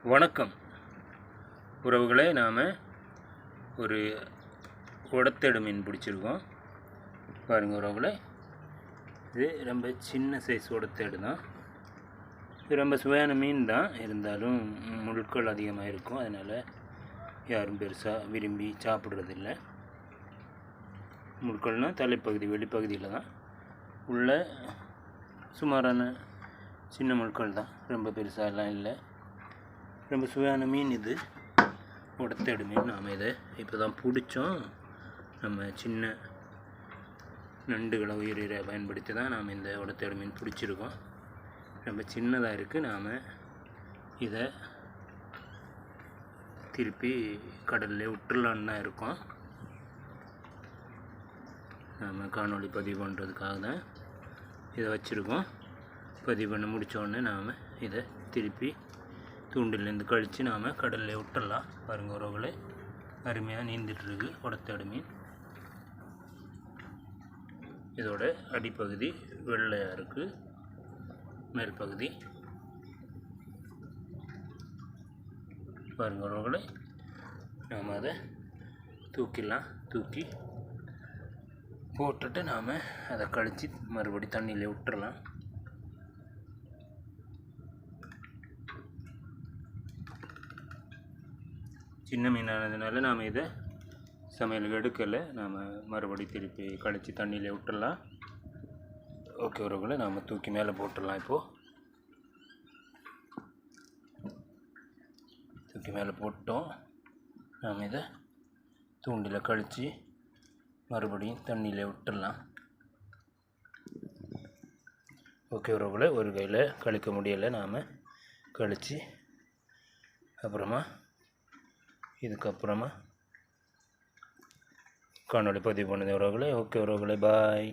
வணக்கம் உறவுகளே, நாம் ஒரு உடத்தேடு மீன் பிடிச்சிருக்கோம். பாருங்கள் உறவுகளே, இது ரொம்ப சின்ன சைஸ் உடத்தேடு தான். இது ரொம்ப சுவையான மீன் தான், இருந்தாலும் முட்கள் அதிகமாக இருக்கும். அதனால் யாரும் பெருசாக விரும்பி சாப்பிட்றதில்ல. முட்கள்னால் தலைப்பகுதி வெளிப்பகுதியில் தான் உள்ள சுமாரான சின்ன முட்கள் தான், ரொம்ப பெருசாலாம் இல்லை. ரொம்ப சுவையான மீன் இது, உடத்தேடு மீன். நாம் இதை இப்போ தான் பிடிச்சோம். நம்ம சின்ன நண்டுகளை உயிரை பயன்படுத்தி தான் நாம் இந்த உடத்தேடு மீன் பிடிச்சிருக்கோம். ரொம்ப சின்னதாக இருக்குது. நாம் இதை திருப்பி கடலில் விட்டுலான்னு தான் இருக்கோம். நாம் காணொளி பதிவு பண்ணுறதுக்காக தான் இதை வச்சுருக்கோம். பதிவு பண்ண முடித்தோடனே நாம் இதை திருப்பி தூண்டிலேருந்து கழித்து நாம் கடலில் விட்டுடலாம். பாருங்கள் உறவுகளே, அருமையாக நீந்திட்டுருக்கு உடத்தேடு மீன். இதோட அடிப்பகுதி வெள்ளையாக இருக்குது, மேல் பகுதி பாருங்கள் உறவுகளே. நாம் அதை தூக்கிடலாம். தூக்கி போட்டுட்டு நாம் அதை கழித்து மறுபடி தண்ணியில் விட்டுறலாம். சின்ன மீனானதுனால நாம் இதை சமையலுக்கு எடுக்கலை. நாம் மறுபடி திருப்பி கழித்து தண்ணியில் விட்டுடலாம். ஓகே உறவுகளை, நாம் தூக்கி மேலே போட்டுடலாம். இப்போது தூக்கி மேலே போட்டோம். நாம் இதை தூண்டில் கழித்து மறுபடியும் தண்ணியில் விட்டுடலாம். ஓகே உறவுகளை, ஒரு கையில் கழிக்க முடியலை, நாம் கழித்து அப்புறமா இதுக்கப்புறமா காணொளி பதிவு பண்ணுது உறவுகளே. ஓகே உறவுகளே, பாய்.